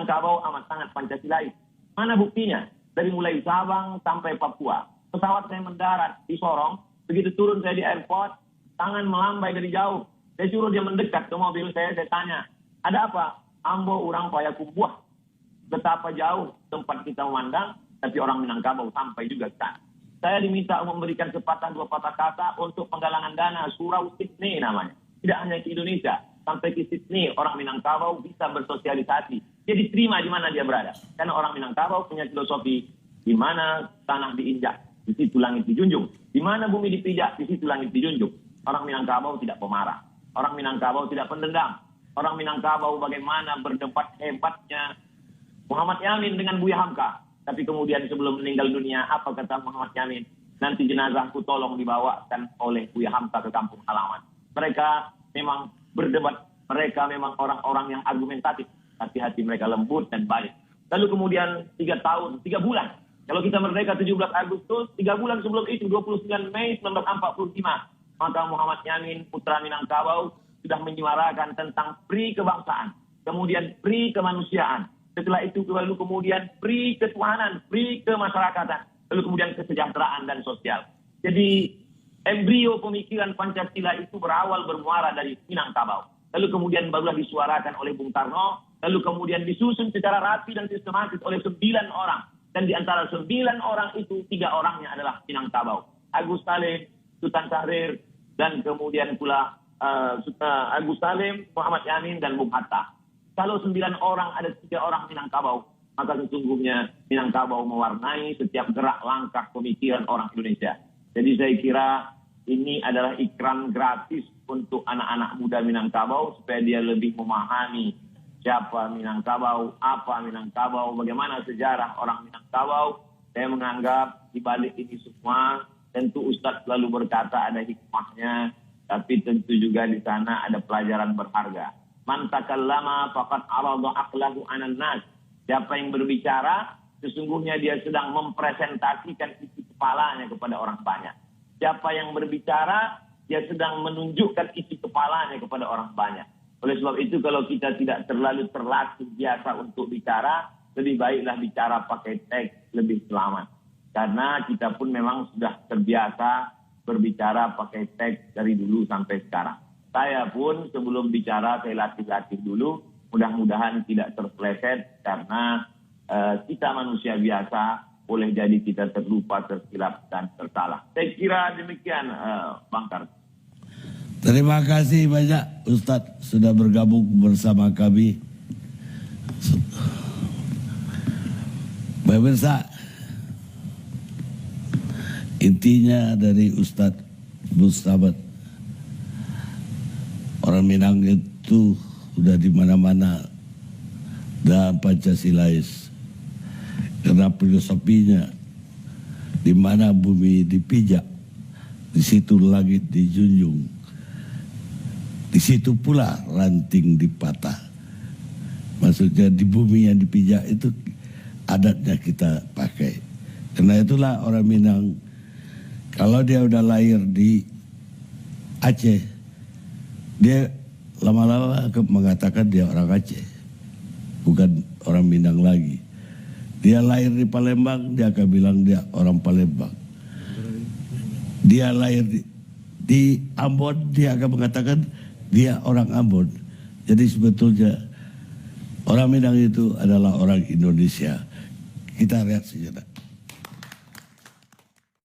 Minangkabau amat sangat Pancasilais. Mana buktinya? Dari mulai Sabang sampai Papua. Pesawat saya mendarat di Sorong, begitu turun saya di airport, tangan melambai dari jauh. Saya suruh dia mendekat ke mobil saya tanya, ada apa? Ambo urang Payakumbuh. Betapa jauh tempat kita memandang, tapi orang Minangkabau sampai juga ke sana. Saya diminta memberikan sepatah dua patah kata untuk penggalangan dana Surau Sydney namanya. Tidak hanya ke Indonesia, sampai ke Sydney orang Minangkabau bisa bersosialisasi. Dia diterima di mana dia berada. Karena orang Minangkabau punya filosofi, di mana tanah diinjak, di situ langit dijunjung. Di mana bumi dipijak, di situ langit dijunjung. Orang Minangkabau tidak pemarah. Orang Minangkabau tidak pendendam. Orang Minangkabau bagaimana berdebat hebatnya Muhammad Yamin dengan Buya Hamka. Tapi kemudian sebelum meninggal dunia, apa kata Muhammad Yamin? Nanti jenazahku tolong dibawakan oleh Buya Hamka ke kampung halaman. Mereka memang berdebat, mereka memang orang-orang yang argumentatif, tapi hati mereka lembut dan baik. Lalu kemudian 3 bulan. Kalau kita merdeka 17 Agustus, 3 bulan sebelum itu, 29 Mei 1945, maka Muhammad Yamin, putra Minangkabau, sudah menyuarakan tentang pri kebangsaan, kemudian pri kemanusiaan. Setelah itu lalu kemudian pri ketuhanan, pri kemasyarakatan, lalu kemudian kesejahteraan dan sosial. Jadi embrio pemikiran Pancasila itu berawal bermuara dari Minangkabau. Lalu kemudian barulah disuarakan oleh Bung Karno, lalu kemudian disusun secara rapi dan sistematis oleh 9 orang. Dan di antara 9 orang itu 3 orangnya adalah Minangkabau. Agus Salim, Sultan Syahrir, dan kemudian pula Agus Salim, Muhammad Yamin, dan Bung Hatta. Kalau 9 orang ada 3 orang Minangkabau, maka sesungguhnya Minangkabau mewarnai setiap gerak langkah pemikiran orang Indonesia. Jadi saya kira ini adalah ikram gratis untuk anak-anak muda Minangkabau supaya dia lebih memahami siapa Minangkabau, apa Minangkabau, bagaimana sejarah orang Minangkabau. Saya menganggap di balik ini semua tentu Ustadz selalu berkata ada hikmahnya, tapi tentu juga di sana ada pelajaran berharga. Man takallama faqad arada aqlahu 'alan nas. Siapa yang berbicara sesungguhnya dia sedang mempresentasikan isi kepalanya kepada orang banyak. Siapa yang berbicara, dia sedang menunjukkan isi kepalanya kepada orang banyak. Oleh sebab itu kalau kita tidak terlalu terlatih biasa untuk bicara, lebih baiklah bicara pakai teks, lebih selamat. Karena kita pun memang sudah terbiasa berbicara pakai teks dari dulu sampai sekarang. Saya pun sebelum bicara saya latih-latih dulu, mudah-mudahan tidak terpleset karena kita manusia biasa, boleh jadi kita terlupa, tersilap, dan tersalah. Saya kira demikian, Bang Karno. Terima kasih banyak Ustadz sudah bergabung bersama kami. Pemirsa, intinya dari Ustadz Bustabat, orang Minang itu sudah di mana-mana dan Pancasilais. Karena filosofinya, di mana bumi dipijak, di situ langit dijunjung, di situ pula ranting dipatah. Maksudnya di bumi yang dipijak itu adatnya kita pakai. Karena itulah orang Minang, kalau dia udah lahir di Aceh, dia lama-lama mengatakan dia orang Aceh, bukan orang Minang lagi. Dia lahir di Palembang, dia akan bilang dia orang Palembang. Dia lahir di Ambon, dia akan mengatakan dia orang Ambon. Jadi sebetulnya orang Minang itu adalah orang Indonesia. Kita lihat sejenak.